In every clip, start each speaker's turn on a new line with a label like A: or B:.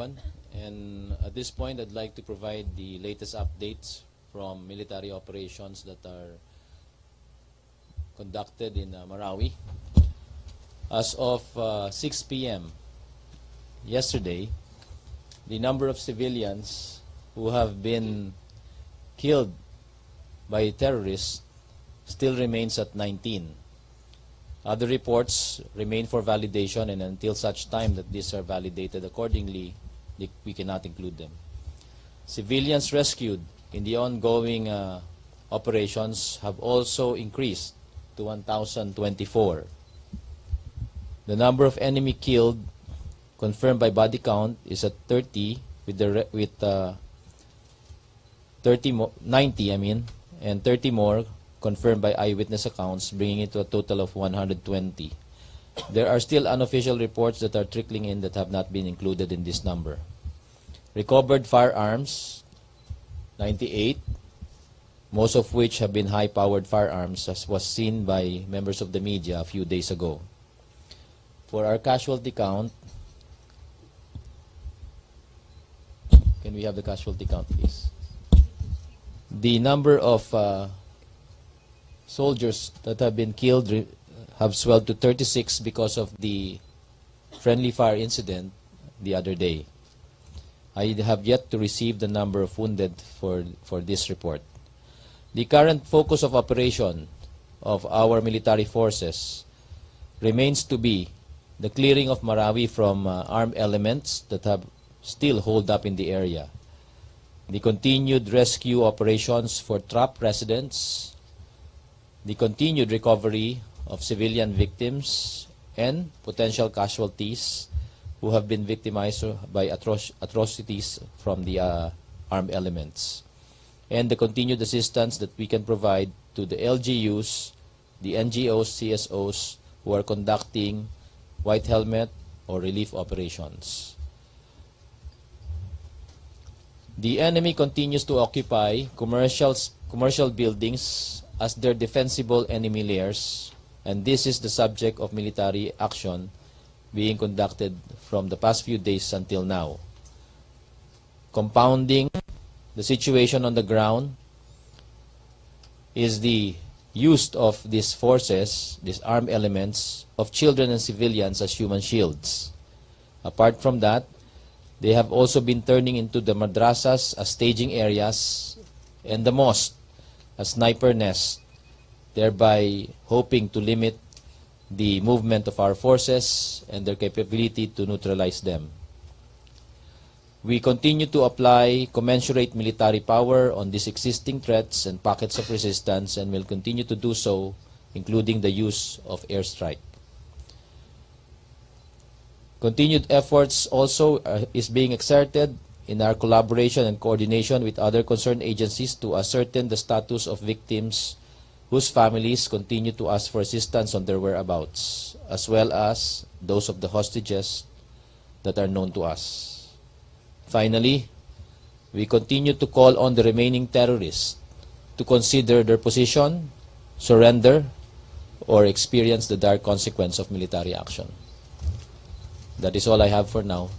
A: everyone. And at this point, I'd like to provide the latest updates from military operations that are conducted in Marawi. As of 6 p.m. yesterday, the number of civilians who have been killed by terrorists still remains at 19. Other reports remain for validation, and until such time that these are validated accordingly, we cannot include them. Civilians rescued in the ongoing operations have also increased to 1,024. The number of enemy killed confirmed by body count is at 30, with 90, and 30 more confirmed by eyewitness accounts, bringing it to a total of 120. There are still unofficial reports that are trickling in that have not been included in this number. Recovered firearms, 98, most of which have been high-powered firearms, as was seen by members of the media a few days ago. For our casualty count, can we have the casualty count, please? The number of soldiers that have been killed have swelled to 36 because of the friendly fire incident the other day. I have yet to receive the number of wounded for this report. The current focus of operation of our military forces remains to be the clearing of Marawi from armed elements that have still holed up in the area, the continued rescue operations for trapped residents, the continued recovery of civilian victims and potential casualties who have been victimized by atrocities from the armed elements, and the continued assistance that we can provide to the LGUs, the NGOs, CSOs who are conducting white helmet or relief operations. The enemy continues to occupy commercial buildings as their defensible enemy layers, and this is the subject of military action being conducted from the past few days until now. Compounding the situation on the ground is the use of these forces, these armed elements, of children and civilians as human shields. Apart from that, they have also been turning into the madrasas as staging areas and the mosque as sniper nests, thereby hoping to limit the movement of our forces and their capability to neutralize them. We continue to apply commensurate military power on these existing threats and pockets of resistance, and will continue to do so, including the use of airstrike. Continued efforts also is being exerted in our collaboration and coordination with other concerned agencies to ascertain the status of victims whose families continue to ask for assistance on their whereabouts, as well as those of the hostages that are known to us. Finally, we continue to call on the remaining terrorists to consider their position, surrender, or experience the dire consequence of military action. That is all I have for now.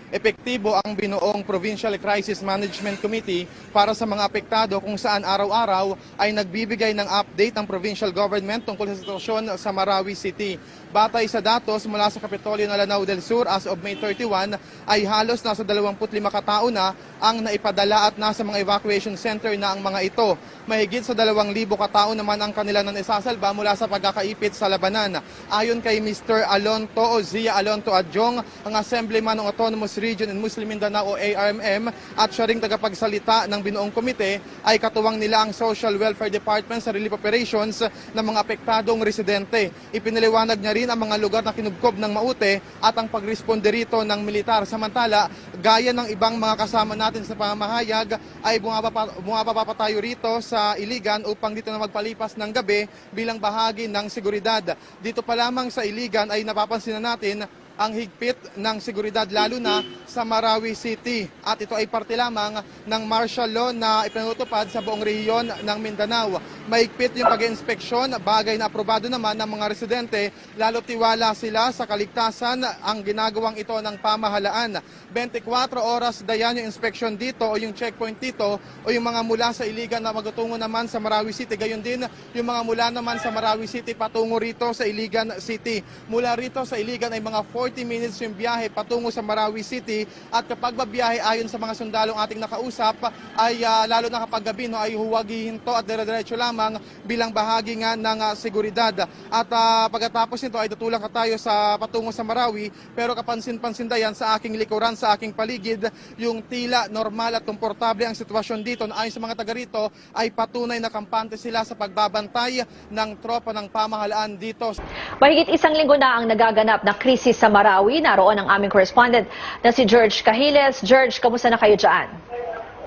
B: Epektibo ang binuong Provincial Crisis Management Committee para sa mga apektado, kung saan araw-araw ay nagbibigay ng update ang provincial government tungkol sa sitwasyon sa Marawi City. Batay sa datos mula sa Kapitolyo ng Lanao del Sur as of May 31, ay halos nasa 25 katao na ang naipadala at nasa mga evacuation center na ang mga ito. Mahigit sa 2,000 katao naman ang kanila na naisasalba mula sa pagkakaipit sa labanan. Ayon kay Mr. Alonto o Zia Alonto Adjong, ang Assemblyman ng Autonomous Region in Muslim Mindanao o ARMM at siya ring tagapagsalita ng binuong komite, ay katuwang nila ang Social Welfare Department sa relief operations ng mga apektadong residente. Ipinaliwanag niya rin ang mga lugar na kinubkob ng Maute at ang pagresponde rito ng militar. Samantala, gaya ng ibang mga kasama natin sa pamahayag, ay bumababa pa tayo rito sa Iligan upang dito na magpalipas ng gabi bilang bahagi ng seguridad. Dito pa lamang sa Iligan ay napapansin na natin ang higpit ng seguridad lalo na sa Marawi City. At ito ay parte lamang ng martial law na ipinatutupad sa buong rehiyon ng Mindanao. Mahigpit yung pag-inspeksyon, bagay na aprobado naman ng mga residente, lalo tiwala sila sa kaligtasan ang ginagawang ito ng pamahalaan. 24 oras dayan yung inspeksyon dito o yung checkpoint dito o yung mga mula sa Iligan na magtutungo naman sa Marawi City. Gayon din yung mga mula naman sa Marawi City patungo rito sa Iligan City. Mula rito sa Iligan ay mga 40 minutes yung biyahe patungo sa Marawi City at kapag babiyahe ayon sa mga sundalong ating nakausap ay lalo na kapag gabi ay huwag hihinto at dire-diretso lamang bilang bahagi nga ng seguridad. At pagkatapos nito ay tutulak tayo sa patungo sa Marawi pero kapansin-pansin dayan sa aking likuran, sa aking paligid, yung tila normal at komportable ang sitwasyon dito na ayon sa mga taga rito ay patunay na kampante sila sa pagbabantay ng tropa ng pamahalaan dito.
C: Mahigit isang linggo na ang nagaganap na krisis sa Marawi. Naroon ang aming correspondent na si George Cahiles. George, kamusta na kayo dyan?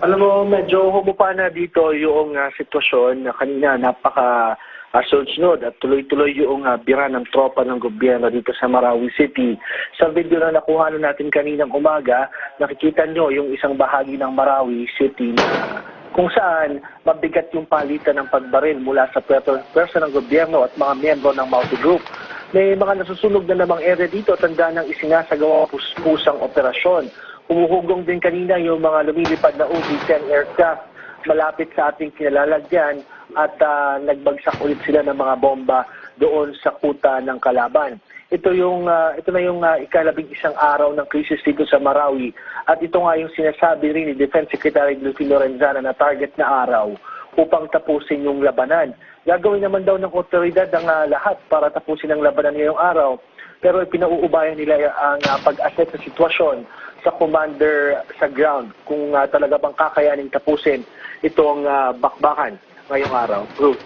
D: Alam mo, medyo humupa na dito yung sitwasyon na kanina sunod at tuloy-tuloy yung bira ng tropa ng gobyerno dito sa Marawi City. Sa video na nakuha natin kaninang umaga, nakikita nyo yung isang bahagi ng Marawi City na kung saan mabigat yung palitan ng pagbaril mula sa pwersa ng gobyerno at mga miyembro ng Maute Group. May mga nasusunog na namang area dito, tanda ng isinasagawa pusang operasyon. Humuhugong din kanina yung mga lumilipad na OB-10 aircraft malapit sa ating kinalalagyan at nagbagsak ulit sila ng mga bomba doon sa kuta ng kalaban. Ito na yung ikalabing-isang araw ng krisis dito sa Marawi at ito nga yung sinasabi rin ni Defense Secretary Delfino Lorenzana na target na araw upang tapusin yung labanan. Gagawin naman daw ng otoridad ang lahat para tapusin ang labanan ngayong araw pero pinauubayan nila ang pag-assess sa sitwasyon sa commander sa ground kung talaga bang kakayanin tapusin itong bakbakan ngayong araw. Ruth.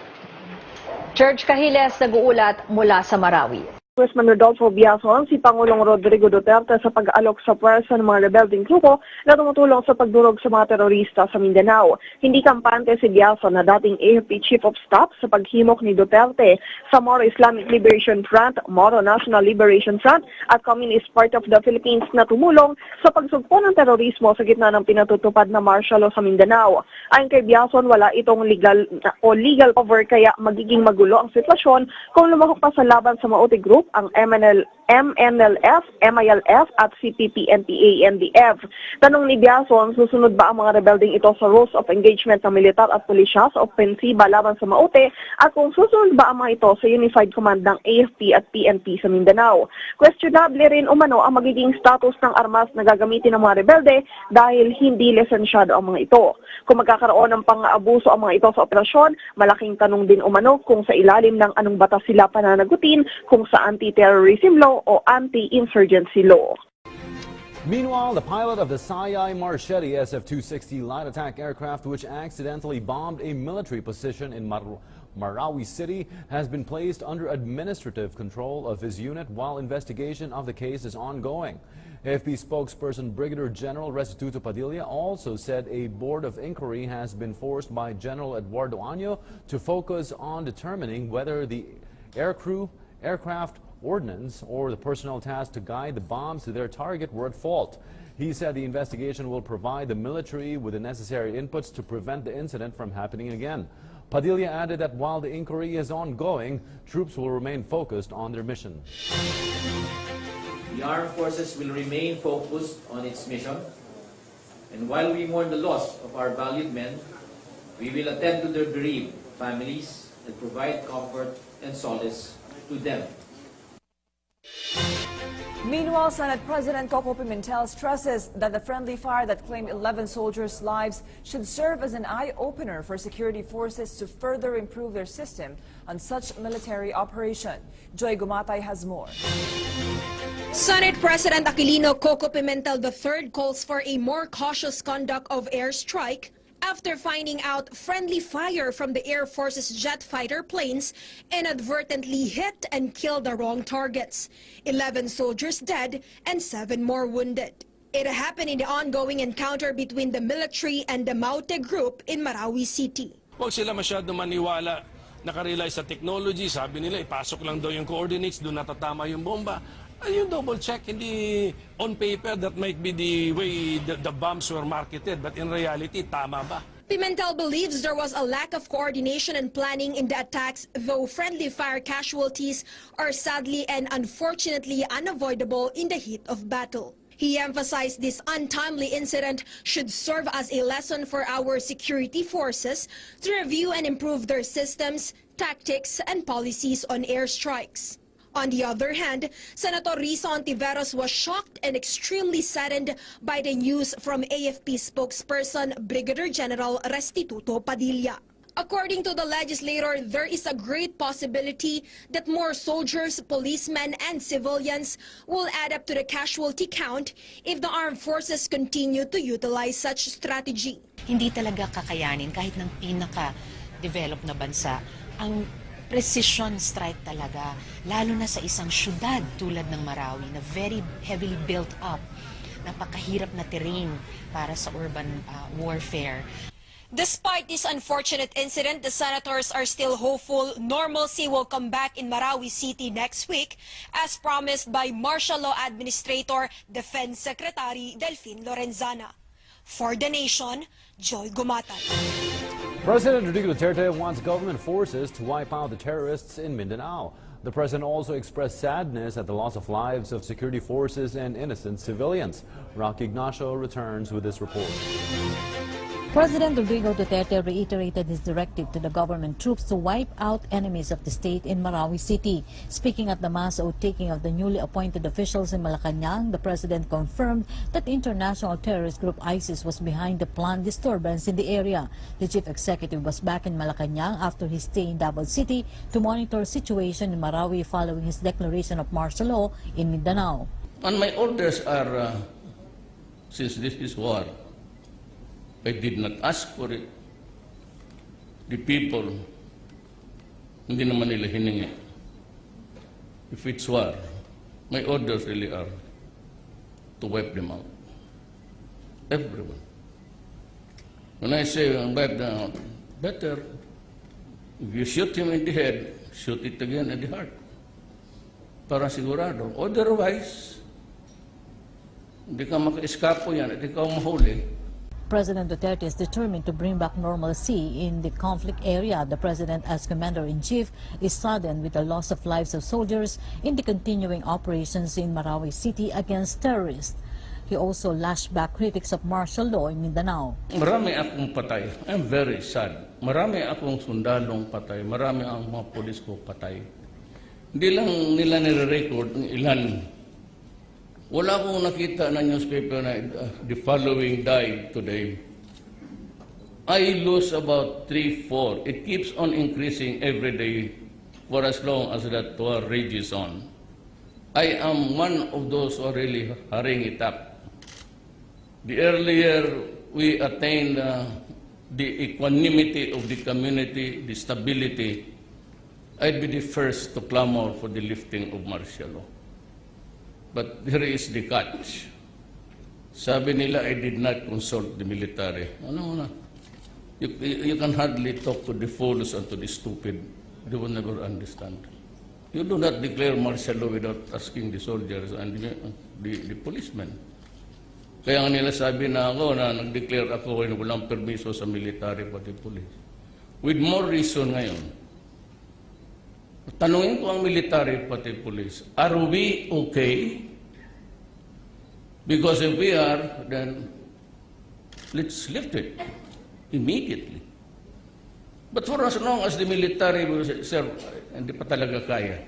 C: George Cahiles, nag-uulat mula sa Marawi.
E: Congressman Rodolfo Biazon, si Pangulong Rodrigo Duterte sa pag-alok sa pwersa ng mga rebelding grupo na tumutulong sa pagdurog sa mga terorista sa Mindanao. Hindi kampante si Biazon na dating AFP Chief of Staff sa paghimok ni Duterte sa Moro Islamic Liberation Front, Moro National Liberation Front at Communist Party of the Philippines na tumulong sa pagsugpo ng terorismo sa gitna ng pinatutupad na martial law sa Mindanao. Ayon kay Biazon, wala itong legal cover kaya magiging magulo ang sitwasyon kung lumahok pa sa laban sa Maute Group ang MNLF, MILF at CPP-NPA-NDF. Tanong ni Biazon, susunod ba ang mga rebelding ito sa rules of engagement ng militar at pulisya sa opensiba laban sa Maute at kung susunod ba ang mga ito sa Unified Command ng AFP at PNP sa Mindanao. Questionable rin umano ang magiging status ng armas na gagamitin ng mga rebelde dahil hindi lisensyado ang mga ito. Kung magkakaroon ng pang-aabuso ang mga ito sa operasyon, malaking tanong din umano kung sa ilalim ng anong batas sila pananagutin, kung sa anti-terrorism law o anti-insurgency law.
F: Meanwhile, the pilot of the Sayay Marchetti SF-260 light attack aircraft, which accidentally bombed a military position in Marawi City, has been placed under administrative control of his unit while investigation of the case is ongoing. AFP spokesperson Brigadier General Restituto Padilla also said a board of inquiry has been forced by General Eduardo Año to focus on determining whether the aircraft ordnance or the personnel tasked to guide the bombs to their target were at fault. He said the investigation will provide the military with the necessary inputs to prevent the incident from happening again. Padilla added that while the inquiry is ongoing, troops will remain focused on their mission.
A: The armed forces will remain focused on its mission, and while we mourn the loss of our valued men, we will attend to their bereaved families and provide comfort and solace to them.
G: Meanwhile, Senate President Coco Pimentel stresses that the friendly fire that claimed 11 soldiers' lives should serve as an eye-opener for security forces to further improve their system on such military operation. Joy Gumatay has more.
H: Senate President Aquilino Coco Pimentel III calls for a more cautious conduct of airstrike after finding out friendly fire from the Air Force's jet fighter planes inadvertently hit and killed the wrong targets. 11 soldiers dead and 7 more wounded. It happened in the ongoing encounter between the military and the Maute group in Marawi City.
I: Huwag sila masyado maniwala, nakarely sa technology, sabi nila ipasok lang daw yung coordinates, doon natatama yung bomba. You double check, hindi on paper that might be the way the bombs were marketed, but in reality, tama ba?
H: Pimentel believes there was a lack of coordination and planning in the attacks, though friendly fire casualties are sadly and unfortunately unavoidable in the heat of battle. He emphasized this untimely incident should serve as a lesson for our security forces to review and improve their systems, tactics, and policies on airstrikes. On the other hand, Senator Risa Ontiveros was shocked and extremely saddened by the news from AFP spokesperson Brigadier General Restituto Padilla. According to the legislator, there is a great possibility that more soldiers, policemen, and civilians will add up to the casualty count if the armed forces continue to utilize such strategy.
J: Hindi talaga kakayanin kahit ng pinaka-developed na bansa ang precision strike talaga, lalo na sa isang syudad tulad ng Marawi na very heavily built up, napakahirap na terrain para sa urban warfare.
H: Despite this unfortunate incident, the senators are still hopeful normalcy will come back in Marawi City next week, as promised by Martial Law Administrator, Defense Secretary Delfin Lorenzana. For the Nation, Joy Gumatan.
F: President Rodrigo Duterte wants government forces to wipe out the terrorists in Mindanao. The president also expressed sadness at the loss of lives of security forces and innocent civilians. Rocky Ignacio returns with this report.
K: President Rodrigo Duterte reiterated his directive to the government troops to wipe out enemies of the state in Marawi City. Speaking at the mass oath-taking of the newly appointed officials in Malacanang, the president confirmed that the international terrorist group ISIS was behind the planned disturbance in the area. The chief executive was back in Malacanang after his stay in Davao City to monitor situation in Marawi following his declaration of martial law in Mindanao.
L: And my orders are, since this is war, I did not ask for it. The people, hindi naman nila hiningi. If it's war, my orders really are to wipe them out. Everyone. When I say wipe them out, better, if you shoot him in the head, shoot it again in the heart. Para sigurado. Otherwise, hindi ka maka-eskapo yan at ikaw mahuli.
K: President Duterte is determined to bring back normalcy in the conflict area. The president, as commander-in-chief, is saddened with the loss of lives of soldiers in the continuing operations in Marawi City against terrorists. He also lashed back critics of martial law in Mindanao.
L: Marami akong patay. I'm very sad. Marami akong sundalong patay. Marami ang mga polis ko patay. Hindi lang nila nire-record ng ilan. Wala akong nakita na newspaper na the following died today. I lose about 3, 4. It keeps on increasing every day for as long as that war rages on. I am one of those who are really hurrying it up. The earlier we attained the equanimity of the community, the stability, I'd be the first to clamor for the lifting of martial law. But here is the catch. Sabi nila, I did not consult the military. Ano na? You can hardly talk to the fools and to the stupid. They will never understand. You do not declare martial law without asking the soldiers and the policemen. Kaya nga nila sabi na ako na nag-declare ako na walang permiso sa military pati police. With more reason ngayon. Tanungin ko ang military pati police, are we okay? Because if we are, then let's lift it immediately. But for as long as the military will serve, hindi pa talaga kaya.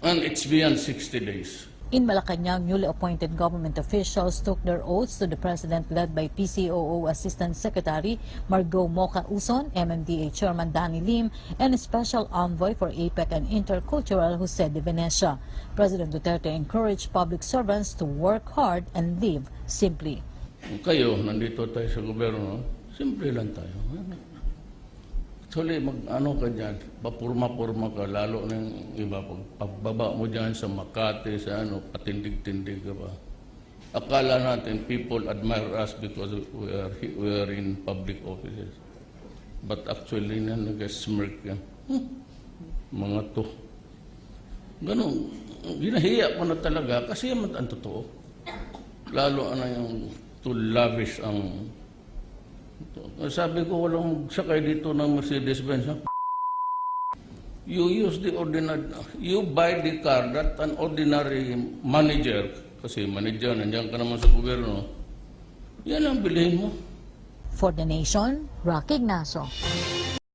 L: And it's beyond 60 days.
K: In Malacanang, newly appointed government officials took their oaths to the president led by PCOO Assistant Secretary Margot Moca Uson, MMDA Chairman Danny Lim, and Special Envoy for APEC and Intercultural Jose de Venecia. President Duterte encouraged public servants to work hard and live simply.
L: Kayo, nandito tayo sa gobyerno, simple lang tayo. Actually, mag-ano ka dyan, papurma-purma ka, lalo ng iba, pagbaba mo dyan sa Makati, sa ano, patindig-tindig ka ba. Akala natin, people admire us because we are in public offices. But actually, nag-smirk yan. Mga to. Ganun. ginahiya ko na talaga kasi yan ang totoo. Lalo na yung too lavish ang... Sabi ko, walang sakay dito ng Mercedes-Benz. You use the ordinary... You buy the car that an ordinary manager, kasi manager, nandiyan ka naman sa gobyerno, yan ang bilhin mo.
K: For the Nation, Rocky Ignacio.